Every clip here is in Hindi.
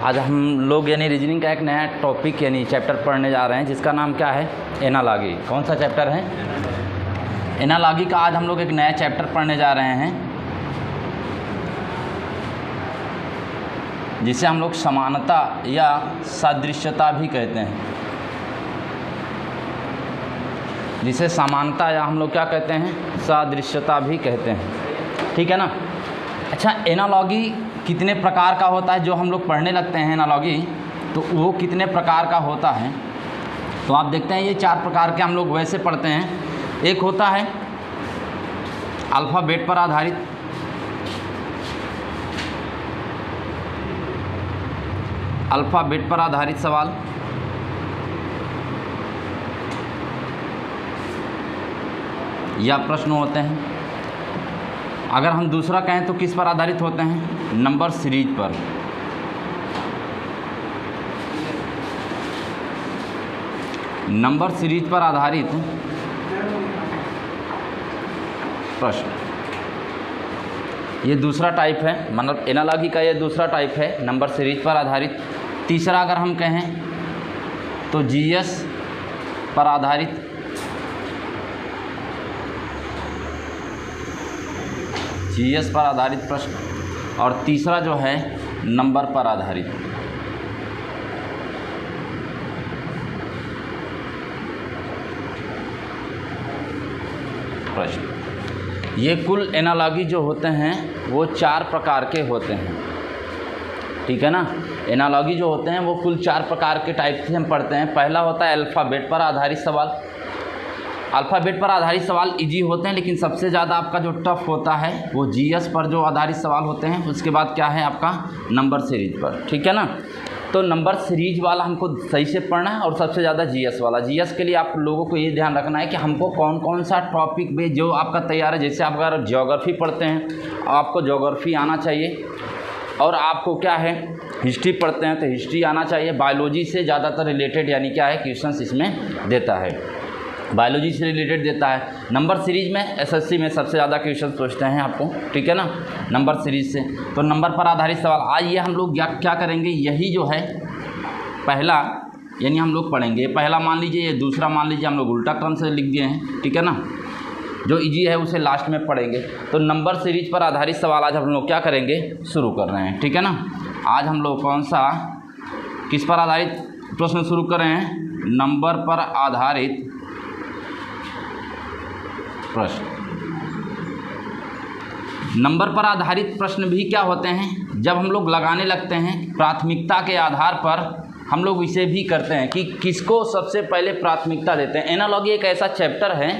आज हम लोग यानी रीजनिंग का एक नया टॉपिक यानी चैप्टर पढ़ने जा रहे हैं जिसका नाम क्या है, एनालॉजी। कौन सा चैप्टर है? एनालॉजी का आज हम लोग एक नया चैप्टर पढ़ने जा रहे हैं जिसे हम लोग समानता या सादृश्यता भी कहते हैं। जिसे समानता या हम लोग क्या कहते हैं, सादृश्यता भी कहते हैं। ठीक है ना। अच्छा, एनालॉजी कितने प्रकार का होता है? जो हम लोग पढ़ने लगते हैं एनालॉजी, तो वो कितने प्रकार का होता है? तो आप देखते हैं ये 4 प्रकार के हम लोग वैसे पढ़ते हैं। एक होता है अल्फ़ाबेट पर आधारित, अल्फ़ाबेट पर आधारित सवाल, या प्रश्न होते हैं। अगर हम दूसरा कहें तो किस पर आधारित होते हैं? नंबर सीरीज पर। नंबर सीरीज पर आधारित प्रश्न, ये दूसरा टाइप है, मतलब एनालॉजी का ये दूसरा टाइप है, नंबर सीरीज पर आधारित। तीसरा अगर हम कहें तो जीएस पर आधारित, जीएस पर आधारित प्रश्न। और तीसरा जो है नंबर पर आधारित। प्रश्न। ये कुल एनालॉजी जो होते हैं वो 4 प्रकार के होते हैं। ठीक है ना। एनालॉजी जो होते हैं वो कुल 4 प्रकार के टाइप से हम पढ़ते हैं। पहला होता है अल्फ़ाबेट पर आधारित सवाल। अल्फ़ाबेट पर आधारित सवाल इजी होते हैं, लेकिन सबसे ज़्यादा आपका जो टफ होता है वो जीएस पर जो आधारित सवाल होते हैं। उसके बाद क्या है आपका नंबर सीरीज पर। ठीक है ना। तो नंबर सीरीज वाला हमको सही से पढ़ना है और सबसे ज़्यादा जीएस वाला। जीएस के लिए आप लोगों को ये ध्यान रखना है कि हमको कौन कौन सा टॉपिक भी जो आपका तैयार है। जैसे आप अगर ज्योग्राफी पढ़ते हैं, आपको ज्योग्राफी आना चाहिए। और आपको क्या है, हिस्ट्री पढ़ते हैं तो हिस्ट्री आना चाहिए। बायोलॉजी से ज़्यादातर रिलेटेड यानी क्या है क्वेश्चंस इसमें देता है, बायोलॉजी से रिलेटेड देता है। नंबर सीरीज में एसएससी में सबसे ज़्यादा क्वेश्चन पूछते हैं आपको। ठीक है ना, नंबर सीरीज से। तो नंबर पर आधारित सवाल आज ये हम लोग क्या करेंगे, यही जो है पहला यानी हम लोग पढ़ेंगे। पहला मान लीजिए, ये दूसरा मान लीजिए, हम लोग उल्टा क्रम से लिख दिए हैं। ठीक है ना। जो इजी है उसे लास्ट में पढ़ेंगे। तो नंबर सीरीज पर आधारित सवाल आज हम लोग क्या करेंगे, शुरू कर रहे हैं। ठीक है ना। आज हम लोग कौन सा, किस पर आधारित प्रश्न शुरू कर रहे हैं? नंबर पर आधारित प्रश्न। नंबर पर आधारित प्रश्न भी क्या होते हैं, जब हम लोग लगाने लगते हैं प्राथमिकता के आधार पर, हम लोग इसे भी करते हैं कि किसको सबसे पहले प्राथमिकता देते हैं। एनालॉजी एक ऐसा चैप्टर है,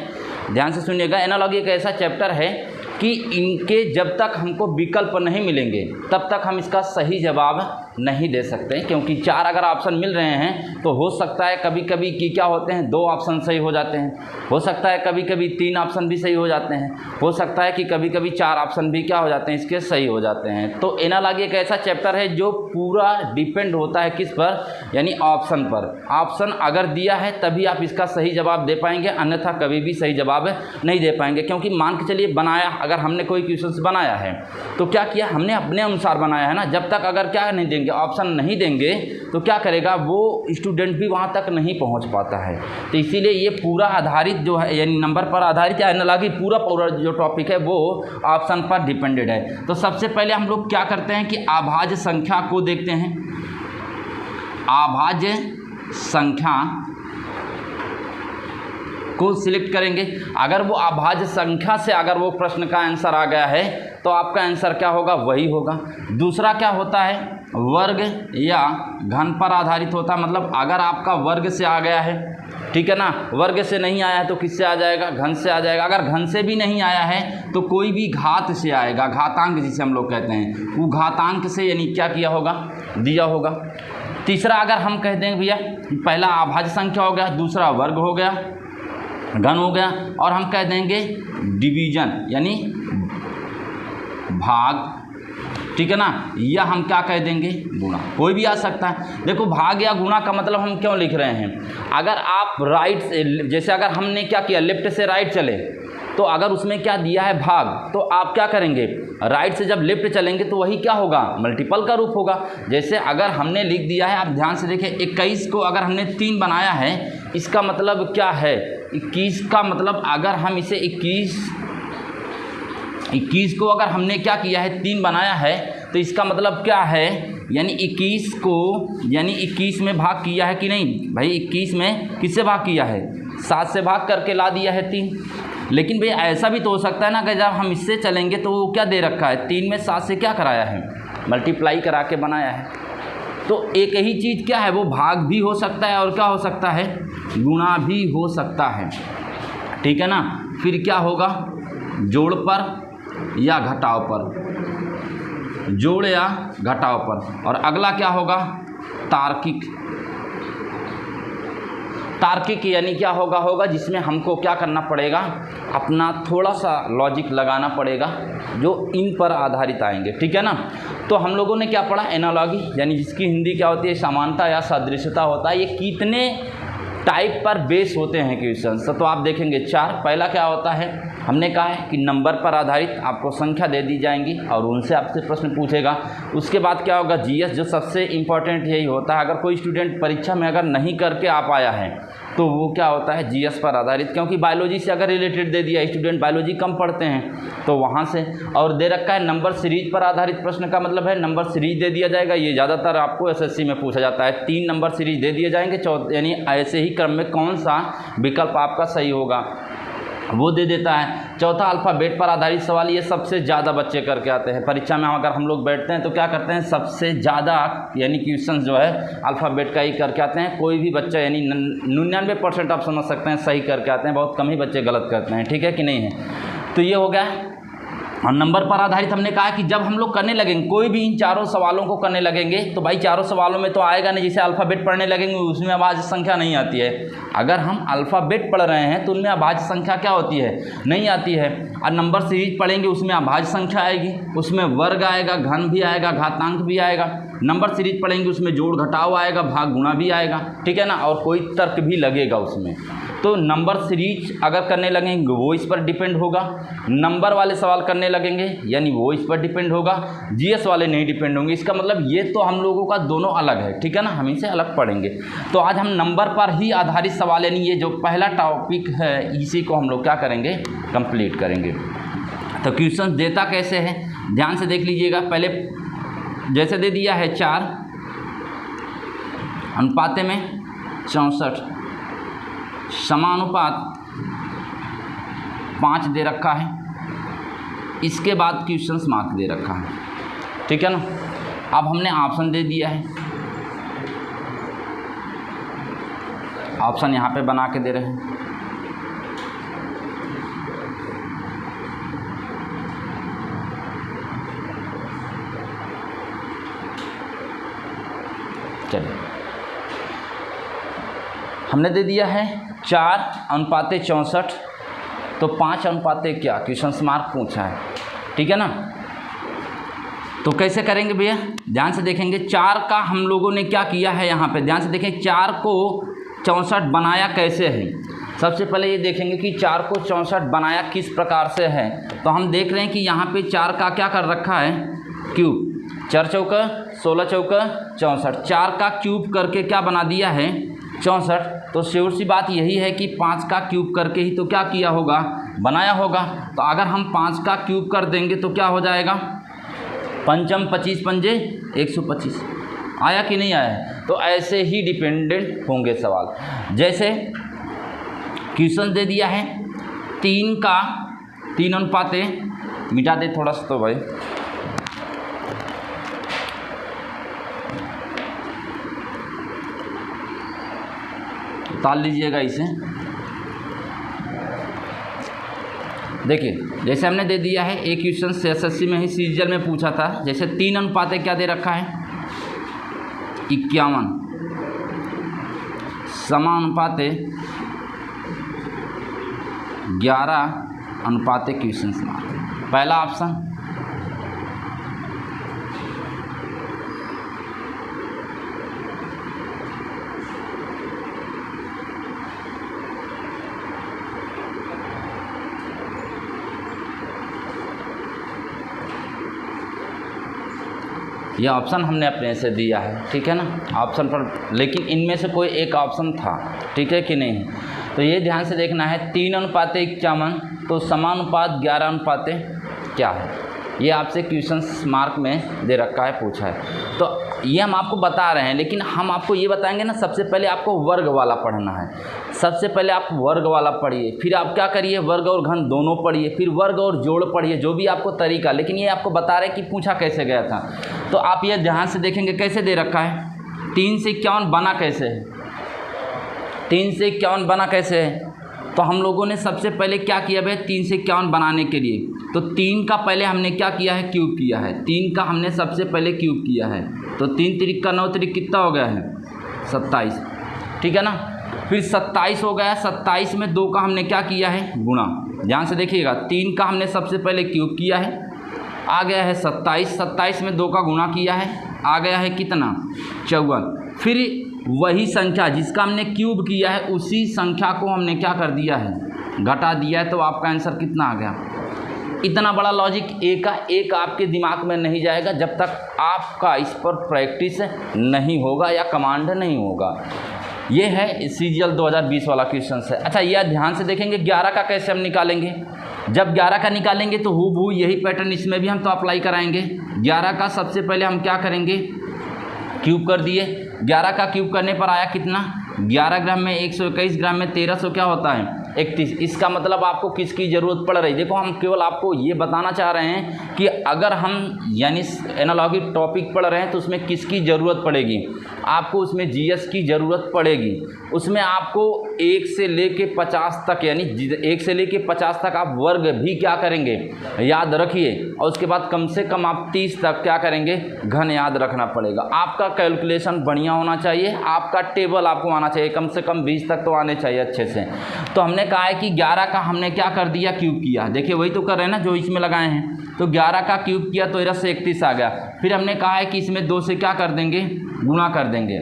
ध्यान से सुनिएगा, एनालॉजी एक ऐसा चैप्टर है कि इनके जब तक हमको विकल्प नहीं मिलेंगे तब तक हम इसका सही जवाब नहीं दे सकते। क्योंकि 4 अगर ऑप्शन मिल रहे हैं तो हो सकता है कभी कभी कि क्या होते हैं, 2 ऑप्शन सही हो जाते हैं, हो सकता है कभी कभी 3 ऑप्शन भी सही हो जाते हैं, हो सकता है कि कभी कभी 4 ऑप्शन भी क्या हो जाते हैं, इसके सही हो जाते हैं। तो एनालॉजी एक ऐसा चैप्टर है जो पूरा डिपेंड होता है किस पर, यानी ऑप्शन पर। ऑप्शन अगर दिया है तभी आप इसका सही जवाब दे पाएंगे, अन्यथा कभी भी सही जवाब नहीं दे पाएंगे। क्योंकि मान के चलिए बनाया, अगर हमने कोई क्वेश्चन बनाया है तो क्या किया हमने, अपने अनुसार बनाया है ना। जब तक अगर क्या नहीं देंगे, ऑप्शन नहीं देंगे, तो क्या करेगा वो स्टूडेंट भी वहाँ तक नहीं पहुँच पाता है। तो इसीलिए ये पूरा आधारित जो है, यानी नंबर पर आधारित या एनालॉजी पूरा जो टॉपिक है वो ऑप्शन पर डिपेंडेड है। तो सबसे पहले हम लोग क्या करते हैं कि अभाज्य संख्या को देखते हैं। अभाज्य संख्या को सिलेक्ट करेंगे। अगर वो अभाज्य संख्या से अगर वो प्रश्न का आंसर आ गया है तो आपका आंसर क्या होगा, वही होगा। दूसरा क्या होता है, वर्ग या घन पर आधारित होता है। मतलब अगर आपका वर्ग से आ गया है, ठीक है ना, वर्ग से नहीं आया है तो किससे आ जाएगा, घन से आ जाएगा। अगर घन से भी नहीं आया है तो कोई भी घात से आएगा, घातांक जिसे हम लोग कहते हैं, वो घातांक से यानी क्या किया होगा, दिया होगा। तीसरा अगर हम कह देंगे भैया, पहला अभाज्य संख्या हो गया, दूसरा वर्ग हो गया, घन हो गया, और हम कह देंगे डिवीजन यानी भाग। ठीक है ना, या हम क्या कह देंगे, गुणा, कोई भी आ सकता है। देखो भाग या गुणा का मतलब हम क्यों लिख रहे हैं, अगर आप राइट से, जैसे अगर हमने क्या किया, लेफ्ट से राइट चले तो अगर उसमें क्या दिया है भाग, तो आप क्या करेंगे, राइट से जब लेफ्ट चलेंगे तो वही क्या होगा, मल्टीपल का रूप होगा। जैसे अगर हमने लिख दिया है, आप ध्यान से देखें, 21 को अगर हमने 3 बनाया है, इसका मतलब क्या है, 21 का मतलब अगर हम इसे 21 को अगर हमने क्या किया है, 3 बनाया है, तो इसका मतलब क्या है, यानी 21 को, यानी 21 में भाग किया है कि नहीं भाई, 21 में किससे भाग किया है, 7 से भाग करके ला दिया है 3। लेकिन भाई ऐसा भी तो हो सकता है ना कि जब हम इससे चलेंगे तो वो क्या दे रखा है, 3 में 7 से क्या कराया है, मल्टीप्लाई करा के बनाया है। तो एक ही चीज़ क्या है, वो भाग भी हो सकता है और क्या हो सकता है, गुणा भी हो सकता है, ठीक है ना। फिर क्या होगा, जोड़ पर या घटाव पर, जोड़ या घटाव पर। और अगला क्या होगा, तार्किक। तार्किक यानी क्या होगा जिसमें हमको क्या करना पड़ेगा, अपना थोड़ा सा लॉजिक लगाना पड़ेगा, जो इन पर आधारित आएंगे, ठीक है ना। तो हम लोगों ने क्या पढ़ा, एनालॉजी, यानी जिसकी हिंदी क्या होती है, समानता या सदृशता होता है। ये कितने टाइप पर बेस होते हैं क्वेश्चन, तो आप देखेंगे 4। पहला क्या होता है, हमने कहा है कि नंबर पर आधारित आपको संख्या दे दी जाएंगी और उनसे आपसे प्रश्न पूछेगा। उसके बाद क्या होगा, जीएस, जो सबसे इम्पॉर्टेंट यही होता है। अगर कोई स्टूडेंट परीक्षा में अगर नहीं करके आ पाया है तो वो क्या होता है, जीएस पर आधारित, क्योंकि बायोलॉजी से अगर रिलेटेड दे दिया, स्टूडेंट बायोलॉजी कम पढ़ते हैं तो वहाँ से। और दे रखा है नंबर सीरीज पर आधारित प्रश्न, का मतलब है नंबर सीरीज दे दिया जाएगा। ये ज़्यादातर आपको एसएससी में पूछा जाता है, 3 नंबर सीरीज दे दिए जाएंगे, यानी ऐसे ही क्रम में कौन सा विकल्प आपका सही होगा वो दे देता है। चौथा, अल्फ़ाबेट पर आधारित सवाल, ये सबसे ज़्यादा बच्चे करके आते हैं परीक्षा में। अगर हम लोग बैठते हैं तो क्या करते हैं, सबसे ज़्यादा यानी क्वेश्चन जो है अल्फ़ाबेट का ही करके आते हैं। कोई भी बच्चा यानी 99% आप समझ सकते हैं सही करके आते हैं, बहुत कम ही बच्चे गलत करते हैं, ठीक है कि नहीं है। तो ये हो गया। और नंबर पर आधारित हमने कहा कि जब हम लोग करने लगेंगे कोई भी इन चारों सवालों को करने लगेंगे तो भाई चारों सवालों में तो आएगा नहीं, जैसे अल्फ़ाबेट पढ़ने लगेंगे उसमें अभाज्य संख्या नहीं आती है। अगर हम अल्फ़ाबेट पढ़ रहे हैं तो उनमें अभाज्य संख्या क्या होती है, नहीं आती है। और नंबर सीरीज पढ़ेंगे उसमें अभाज्य संख्या आएगी, उसमें वर्ग आएगा, घन भी आएगा, घातांक भी आएगा। नंबर सीरीज पढ़ेंगे उसमें जोड़ घटाव आएगा, भाग गुणा भी आएगा, ठीक है ना, और कोई तर्क भी लगेगा उसमें। तो नंबर सीरीज अगर करने लगेंगे वो इस पर डिपेंड होगा, नंबर वाले सवाल करने लगेंगे यानी वो इस पर डिपेंड होगा, जीएस वाले नहीं डिपेंड होंगे। इसका मतलब ये तो हम लोगों का दोनों अलग है, ठीक है ना, हम इसे अलग पढ़ेंगे। तो आज हम नंबर पर ही आधारित सवाल यानी ये जो पहला टॉपिक है इसी को हम लोग क्या करेंगे, कंप्लीट करेंगे। तो क्वेश्चन देता कैसे है, ध्यान से देख लीजिएगा। पहले जैसे दे दिया है 4 अनुपाते में 64, समानुपात 5 दे रखा है, इसके बाद क्वेश्चंस मार्क दे रखा है, ठीक है ना। अब हमने ऑप्शन दे दिया है, ऑप्शन यहाँ पे बना के दे रहे हैं। चलिए, हमने दे दिया है 4 अनुपाते 64, तो 5 अनुपाते क्या, क्वेश्चन मार्क पूछा है, ठीक है ना। तो कैसे करेंगे भैया, ध्यान से देखेंगे। 4 का हम लोगों ने क्या किया है, यहाँ पे ध्यान से देखें, 4 को 64 बनाया कैसे है। सबसे पहले ये देखेंगे कि 4 को 64 बनाया किस प्रकार से है। तो हम देख रहे हैं कि यहाँ पे 4 का क्या कर रखा है, क्यूब, 4 चौका 16 चौका 64, 4 का क्यूब करके क्या बना दिया है 64। तो श्योर सी बात यही है कि 5 का क्यूब करके ही तो क्या किया होगा, बनाया होगा। तो अगर हम 5 का क्यूब कर देंगे तो क्या हो जाएगा, 5 25 पंजे 125, आया कि नहीं आया है। तो ऐसे ही डिपेंडेंट होंगे सवाल। जैसे क्वेश्चन दे दिया है 3 का 3 अनुपाते, मिटा दे थोड़ा सा तो भाई, ताल लीजिएगा इसे। देखिए जैसे हमने दे दिया है एक क्वेश्चन से एसएससी में ही सीरियल में पूछा था, जैसे 3 अनुपाते क्या दे रखा है 51, समानुपाते 11 अनुपाते क्वेश्चन मार्क। पहला ऑप्शन, ये ऑप्शन हमने अपने से दिया है, ठीक है ना, ऑप्शन पर, लेकिन इनमें से कोई एक ऑप्शन था, ठीक है कि नहीं। तो ये ध्यान से देखना है 3:51, तो समानुपात 11 क्या है, ये आपसे क्वेश्चंस मार्क में दे रखा है, पूछा है। तो ये हम आपको बता रहे हैं, लेकिन हम आपको ये बताएंगे ना, सबसे पहले आपको वर्ग वाला पढ़ना है। सबसे पहले आप वर्ग वाला पढ़िए, फिर आप क्या करिए, वर्ग और घन दोनों पढ़िए, फिर वर्ग और जोड़ पढ़िए, जो भी आपको तरीका, लेकिन ये आपको बता रहे हैं कि पूछा कैसे गया था। तो आप ये ध्यान से देखेंगे कैसे दे रखा है, 3 से 51 बना कैसे है, 3 से 51 बना कैसे है। तो हम लोगों ने सबसे पहले क्या किया भाई, 3 से 51 बनाने के लिए, तो 3 का पहले हमने क्या किया है, क्यूब किया है। 3 का हमने सबसे पहले क्यूब किया है, तो 3 तिरिक का 9 तिरिक कितना हो गया है, 27, ठीक है ना। फिर 27 हो गया, 27 में 2 का हमने क्या किया है, गुणा। ध्यान से देखिएगा, 3 का हमने सबसे पहले क्यूब किया है, आ गया है 27, 27 में 2 का गुणा किया है, आ गया है कितना, 54। फिर वही संख्या जिसका हमने क्यूब किया है, उसी संख्या को हमने क्या कर दिया है, घटा दिया है, तो आपका आंसर कितना आ गया। इतना बड़ा लॉजिक एक आपके दिमाग में नहीं जाएगा जब तक आपका इस पर प्रैक्टिस नहीं होगा या कमांड नहीं होगा। ये है सीजीएल 2020 वाला क्वेश्चन है। अच्छा, यह ध्यान से देखेंगे 11 का कैसे हम निकालेंगे। जब 11 का निकालेंगे तो हूबहू यही पैटर्न इसमें भी हम तो अप्लाई कराएंगे। 11 का सबसे पहले हम क्या करेंगे, क्यूब कर दिए। 11 का क्यूब करने पर आया कितना, 11 ग्राम में 121 ग्राम में 1300 क्या होता है, 31। इसका मतलब आपको किसकी ज़रूरत पड़ रही है। देखो, हम केवल आपको ये बताना चाह रहे हैं कि अगर हम यानी एनालॉजी टॉपिक पढ़ रहे हैं तो उसमें किसकी ज़रूरत पड़ेगी, आपको उसमें जीएस की ज़रूरत पड़ेगी। उसमें आपको 1 से लेके 50 तक, यानी 1 से लेके 50 तक आप वर्ग भी क्या करेंगे, याद रखिए। और उसके बाद कम से कम आप 30 तक क्या करेंगे, घन याद रखना पड़ेगा। आपका कैलकुलेशन बढ़िया होना चाहिए, आपका टेबल आपको आना चाहिए, कम से कम 20 तक तो आने चाहिए अच्छे से। तो हमने कहा है कि 11 का हमने क्या कर दिया, क्यूब किया। देखिए वही तो कर रहे हैं ना जो इसमें लगाए हैं। तो 11 का क्यूब किया तो 13 से 31 आ गया। फिर हमने कहा है कि इसमें 2 से क्या कर देंगे, गुणा कर देंगे।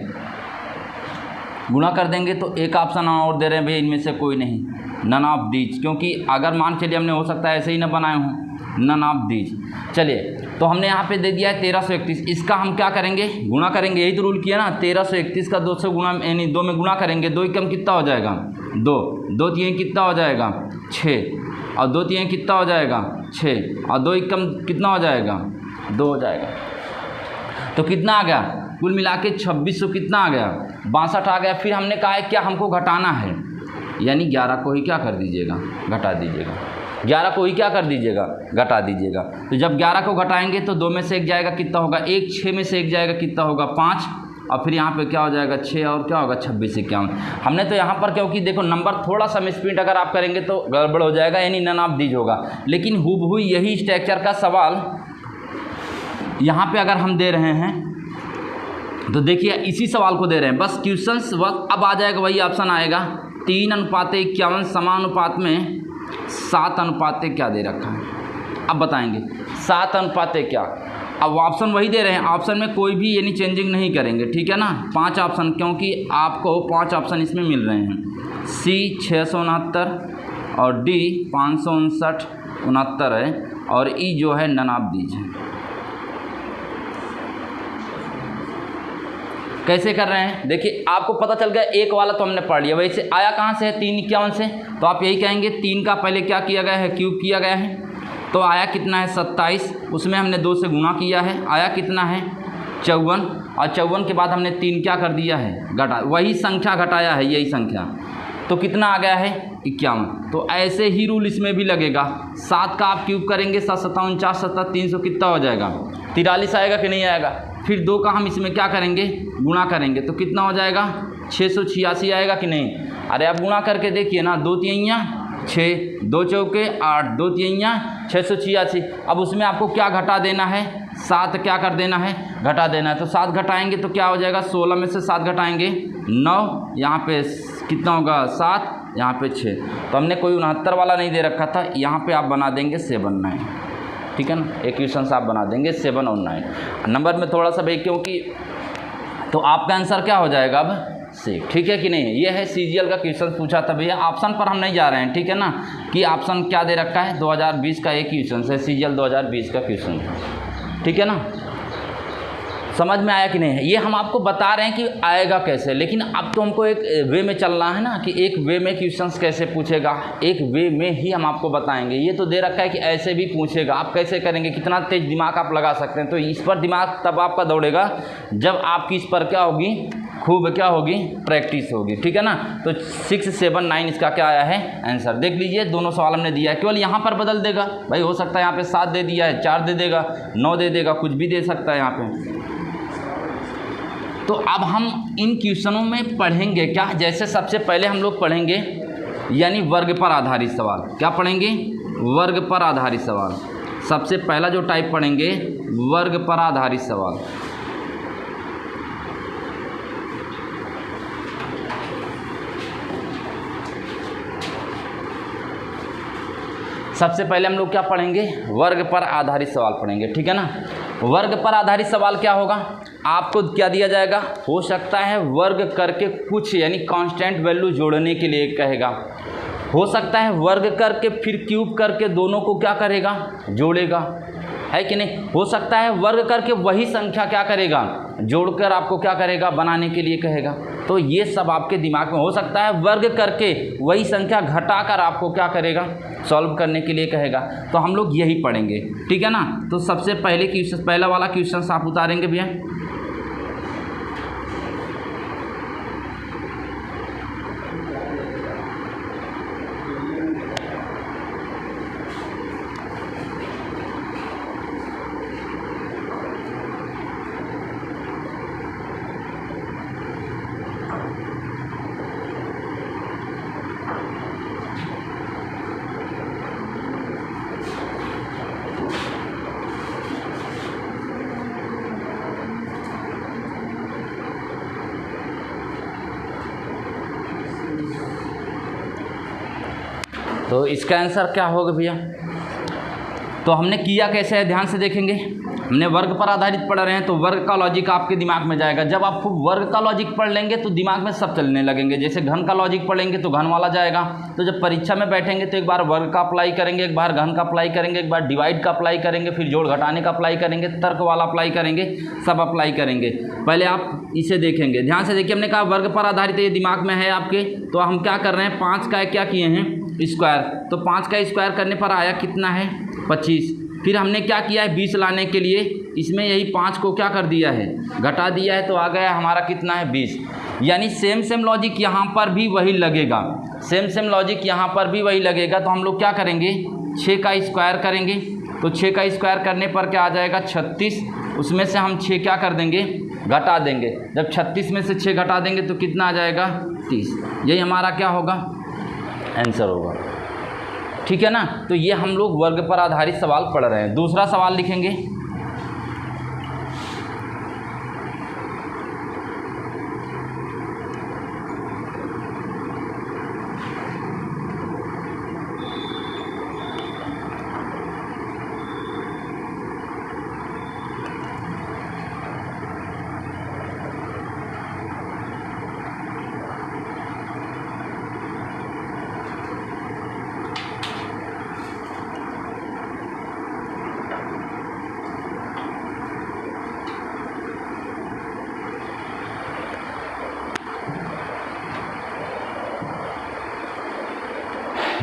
गुणा कर देंगे तो एक ऑप्शन और दे रहे हैं भैया, इनमें से कोई नहीं, नन ऑफ दीज। क्योंकि अगर मान चलिए हमने हो सकता है ऐसे ही ना बनाए हों, नन ऑफ दीज। चलिए, तो हमने यहाँ पे दे दिया है 1331। इसका हम क्या करेंगे, गुणा करेंगे। यही तो रूल किया ना, 1331 का 2 से गुणा, यानी 2 में गुणा करेंगे। 2 एकम कितना हो जाएगा, 2, 2 3 कितना हो जाएगा, 6, और 2 3 कितना हो जाएगा, 6, और 2 एकम कितना हो जाएगा, 2 हो जाएगा। तो कितना आ गया, कुल मिला के 2600 कितना आ गया, 62 आ गया। फिर हमने कहा है क्या हमको घटाना है, यानी 11 को ही क्या कर दीजिएगा, घटा दीजिएगा। 11 को ही क्या कर दीजिएगा, घटा दीजिएगा। तो जब 11 को घटाएंगे तो 2 में से 1 जाएगा, कितना होगा 1, 6 में से 1 जाएगा, कितना होगा 5, और फिर यहाँ पे क्या हो जाएगा 6, और क्या होगा 26 51। हमने तो यहाँ पर क्योंकि देखो नंबर थोड़ा सा मिसप्रिंट अगर आप करेंगे तो गड़बड़ हो जाएगा, यानी नन ऑफ दीज होगा। लेकिन हूबहू यही स्ट्रक्चर का सवाल यहाँ पे अगर हम दे रहे हैं तो देखिए इसी सवाल को दे रहे हैं, बस क्वेश्चंस वक्त अब आ जाएगा, वही ऑप्शन आएगा 3:51 समानुपात में 7 क्या दे रखा है। अब बताएंगे 7 क्या। अब ऑप्शन वही दे रहे हैं, ऑप्शन में कोई भी यानी चेंजिंग नहीं करेंगे, ठीक है ना। 5 ऑप्शन, क्योंकि आपको 5 ऑप्शन इसमें मिल रहे हैं। सी 669 और डी 559 है, और ई जो है नन ऑफ दीज है। कैसे कर रहे हैं, देखिए आपको पता चल गया। एक वाला तो हमने पढ़ लिया, वैसे आया कहाँ से है, 3:51 से। तो आप यही कहेंगे 3 का पहले क्या किया गया है, क्यूब किया गया है। तो आया कितना है 27, उसमें हमने 2 से गुणा किया है, आया कितना है 54, और 54 के बाद हमने 3 क्या कर दिया है, घटा, वही संख्या घटाया है, यही संख्या। तो कितना आ गया है 51। तो ऐसे ही रूल इसमें भी लगेगा। 7 का आप क्यूब करेंगे, 7 7 49 7 300 कितना हो जाएगा, 43 आएगा कि नहीं आएगा। फिर 2 का हम इसमें क्या करेंगे, गुणा करेंगे, तो कितना हो जाएगा 686 आएगा कि नहीं। अरे आप गुणा करके देखिए ना, 2 3 6, 2 चौके 8, 2 3 686। अब उसमें आपको क्या घटा देना है, 7 क्या कर देना है, घटा देना है। तो 7 घटाएंगे तो क्या हो जाएगा, 16 में से 7 घटाएंगे 9, यहाँ पे कितना होगा 7, यहाँ पे 6। तो हमने कोई 69 वाला नहीं दे रखा था, यहाँ पे आप बना देंगे 7 9, ठीक है ना। एक क्वेश्चन आप बना देंगे 7 और 9 नंबर में थोड़ा सा भाई, क्योंकि तो आपका आंसर क्या हो जाएगा अब सी, ठीक है कि नहीं। ये है सीजीएल का क्वेश्चन पूछा था भैया। ऑप्शन पर हम नहीं जा रहे हैं, ठीक है ना, कि ऑप्शन क्या दे रखा है, 2020 का एक क्वेश्चन है, सीजीएल 2020 का क्वेश्चन, ठीक है ना। समझ में आया कि नहीं है? ये हम आपको बता रहे हैं कि आएगा कैसे, लेकिन अब तो हमको एक वे में चलना है ना, कि एक वे में क्वेश्चंस कैसे पूछेगा, एक वे में ही हम आपको बताएंगे। ये तो दे रखा है कि ऐसे भी पूछेगा, आप कैसे करेंगे, कितना तेज दिमाग आप लगा सकते हैं। तो इस पर दिमाग तब आपका दौड़ेगा जब आपकी इस पर क्या होगी, खूब क्या होगी, प्रैक्टिस होगी। ठीक है ना। तो 6, 7, 9 इसका क्या आया है आंसर। देख लीजिए दोनों सवाल हमने दिया है, केवल यहाँ पर बदल देगा भाई, हो सकता है यहाँ पे 7 दे दिया है, 4 दे देगा, 9 दे देगा, कुछ भी दे सकता है यहाँ पे। तो अब हम इन क्वेश्चनों में पढ़ेंगे क्या, जैसे सबसे पहले हम लोग पढ़ेंगे यानी वर्ग पर आधारित सवाल। क्या पढ़ेंगे, वर्ग पर आधारित सवाल। सबसे पहला जो टाइप पढ़ेंगे वर्ग पर आधारित सवाल। सबसे पहले हम लोग क्या पढ़ेंगे, वर्ग पर आधारित सवाल पढ़ेंगे। ठीक है ना। वर्ग पर आधारित सवाल क्या होगा, आपको क्या दिया जाएगा, हो सकता है वर्ग करके कुछ यानी कांस्टेंट वैल्यू जोड़ने के लिए कहेगा, हो सकता है वर्ग करके फिर क्यूब करके दोनों को क्या करेगा, जोड़ेगा, है कि नहीं। हो सकता है वर्ग करके वही संख्या क्या करेगा, जोड़कर आपको क्या करेगा, बनाने के लिए कहेगा। तो ये सब आपके दिमाग में हो सकता है वर्ग करके वही संख्या घटाकर आपको क्या करेगा, सॉल्व करने के लिए कहेगा। तो हम लोग यही पढ़ेंगे। ठीक है ना। तो सबसे पहले क्वेश्चन, पहला वाला क्वेश्चन आप उतारेंगे भैया। तो इसका आंसर क्या होगा भैया। तो हमने किया कैसे है, ध्यान से देखेंगे। हमने वर्ग पर आधारित पढ़ रहे हैं, तो वर्ग का लॉजिक आपके दिमाग में जाएगा। जब आप खूब वर्ग का लॉजिक पढ़ लेंगे तो दिमाग में सब चलने लगेंगे। जैसे घन का लॉजिक पढ़ेंगे तो घन वाला जाएगा। तो जब परीक्षा में बैठेंगे तो एक बार वर्ग का अप्लाई करेंगे, एक बार घन का अप्लाई करेंगे, एक बार डिवाइड का अप्लाई करेंगे, फिर जोड़ घटाने का अप्लाई करेंगे, तर्क वाला अप्लाई करेंगे, सब अप्लाई करेंगे। पहले आप इसे देखेंगे, ध्यान से देखिए। हमने कहा वर्ग पर आधारित ये दिमाग में है आपके। तो हम क्या कर रहे हैं, 5 का क्या किए हैं, स्क्वायर। तो 5 का स्क्वायर करने पर आया कितना है, 25। फिर हमने क्या किया है, 20 लाने के लिए इसमें यही 5 को क्या कर दिया है, घटा दिया है, तो आ गया हमारा कितना है, 20। यानी सेम लॉजिक यहाँ पर भी वही लगेगा, सेम लॉजिक यहाँ पर भी वही लगेगा। तो हम लोग क्या करेंगे, 6 का स्क्वायर करेंगे। तो 6 का स्क्वायर करने पर क्या आ जाएगा, 36। उसमें से हम 6 क्या कर देंगे, घटा देंगे। जब 36 में से 6 घटा देंगे तो कितना आ जाएगा, 30। यही हमारा क्या होगा, आंसर होगा। ठीक है ना। तो ये हम लोग वर्ग पर आधारित सवाल पढ़ रहे हैं। दूसरा सवाल लिखेंगे,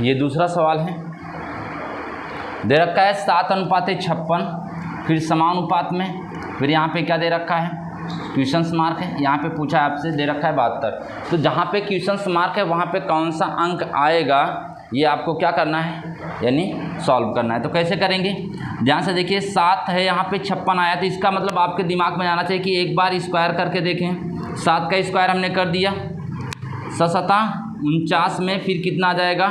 ये दूसरा सवाल है। दे रखा है 7:56, फिर समानुपात में, फिर यहाँ पे क्या दे रखा है, क्वेश्चन मार्क है। यहाँ पे पूछा है आपसे, दे रखा है 72। तो जहाँ पे क्वेश्चन मार्क है वहाँ पे कौन सा अंक आएगा, ये आपको क्या करना है, यानी सॉल्व करना है। तो कैसे करेंगे, ध्यान से देखिए। 7 है, यहाँ पे 56 आया, तो इसका मतलब आपके दिमाग में जाना चाहिए कि एक बार स्क्वायर करके देखें। 7 का स्क्वायर हमने कर दिया, 7 49 में फिर कितना आ जाएगा,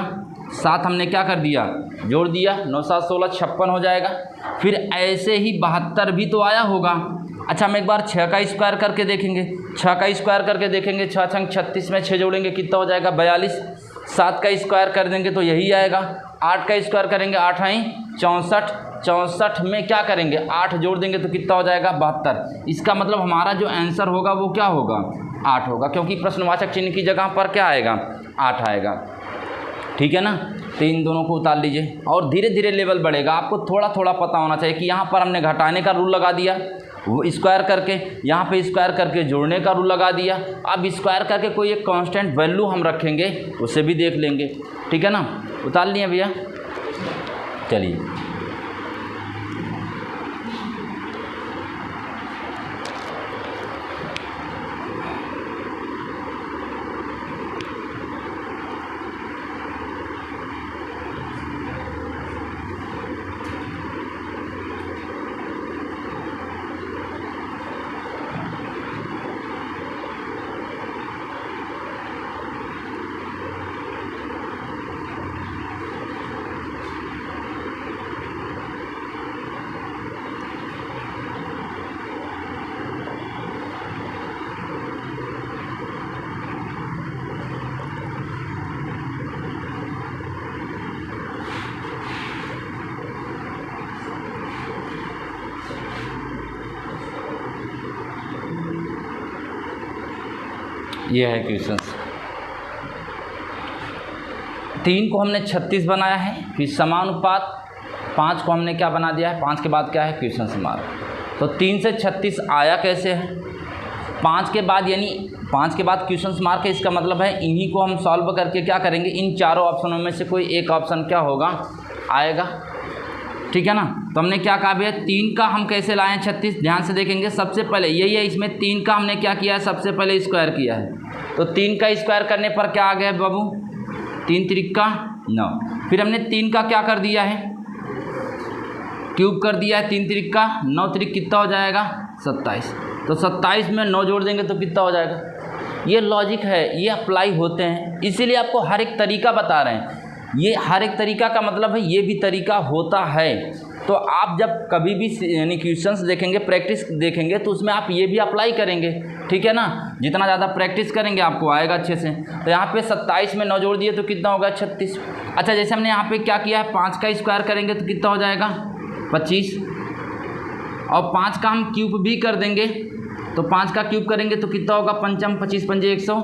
7 हमने क्या कर दिया, जोड़ दिया, 9 7 16 56 हो जाएगा। फिर ऐसे ही 72 भी तो आया होगा। अच्छा, हम एक बार 6 का स्क्वायर करके देखेंगे। 6 का स्क्वायर करके देखेंगे, 6 छंग 36 में 6 जोड़ेंगे कितना हो जाएगा, 42। 7 का स्क्वायर कर देंगे तो यही आएगा। 8 का स्क्वायर करेंगे, 8 आई 64। 64 में क्या करेंगे, 8 जोड़ देंगे तो कितना हो जाएगा, 72। इसका मतलब हमारा जो आंसर होगा वो क्या होगा, 8 होगा, क्योंकि प्रश्नवाचक चिन्ह की जगह पर क्या आएगा, 8 आएगा। ठीक है ना। तो इन दोनों को उतार लीजिए और धीरे धीरे लेवल बढ़ेगा। आपको थोड़ा थोड़ा पता होना चाहिए कि यहाँ पर हमने घटाने का रूल लगा दिया, वो स्क्वायर करके यहाँ पे स्क्वायर करके जोड़ने का रूल लगा दिया। अब स्क्वायर करके कोई एक कांस्टेंट वैल्यू हम रखेंगे, उसे भी देख लेंगे, ठीक है ना। उतार लिए भैया, चलिए ये है क्वेश्चन। 3 को हमने 36 बनाया है, फिर समानुपात 5 को हमने क्या बना दिया है, 5 के बाद क्या है क्वेश्चन मार्क। तो 3 से 36 आया कैसे है, 5 के बाद, यानी 5 के बाद क्वेश्चन मार्क है, इसका मतलब है इन्हीं को हम सॉल्व करके क्या करेंगे, इन चारों ऑप्शनों में से कोई एक ऑप्शन क्या होगा, आएगा, ठीक है ना। तो हमने क्या कहा भैया, 3 का हम कैसे लाए हैं 36, ध्यान से देखेंगे। सबसे पहले यही है, इसमें 3 का हमने क्या किया है, सबसे पहले स्क्वायर किया है। तो 3 का स्क्वायर करने पर क्या आ गया बाबू, 3 त्रिका 9। फिर हमने 3 का क्या कर दिया है, क्यूब कर दिया है। 3 त्रिका 9, त्रिक कितना हो जाएगा 27। तो 27 में 9 जोड़ देंगे तो कितना हो जाएगा। ये लॉजिक है, ये अप्लाई होते हैं, इसीलिए आपको हर एक तरीका बता रहे हैं। ये हर एक तरीका का मतलब है ये भी तरीका होता है। तो आप जब कभी भी यानी क्वेश्चंस देखेंगे, प्रैक्टिस देखेंगे, तो उसमें आप ये भी अप्लाई करेंगे, ठीक है ना। जितना ज़्यादा प्रैक्टिस करेंगे आपको आएगा अच्छे से। तो यहाँ पे 27 में 9 जोड़ दिए तो कितना होगा 36। अच्छा, जैसे हमने यहाँ पे क्या किया है, 5 का स्क्वायर करेंगे तो कितना हो जाएगा 25, और 5 का हम क्यूब भी कर देंगे। तो 5 का क्यूब करेंगे तो कितना होगा 5 25 पंजे 100,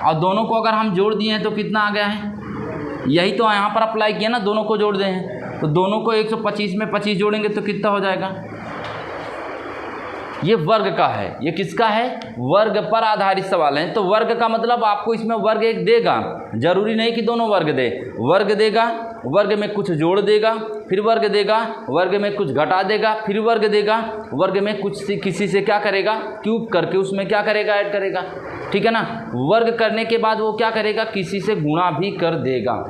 और दोनों को अगर हम जोड़ दिए हैं तो कितना आ गया है, यही तो यहाँ पर अप्लाई किया ना, दोनों को जोड़ दें हैं। तो दोनों को 125 में 25 जोड़ेंगे तो कितना हो जाएगा। ये वर्ग का है, ये किसका है, वर्ग पर आधारित सवाल है। तो वर्ग का मतलब आपको इसमें वर्ग एक देगा, जरूरी नहीं कि दोनों वर्ग दे, वर्ग देगा, वर्ग में कुछ जोड़ देगा, फिर वर्ग देगा, वर्ग में कुछ घटा देगा, फिर वर्ग देगा, वर्ग में कुछ किसी से क्या करेगा, क्यूब करके उसमें क्या करेगा, ऐड करेगा, ठीक है ना। वर्ग करने के बाद वो क्या करेगा, किसी से गुणा भी कर देगा।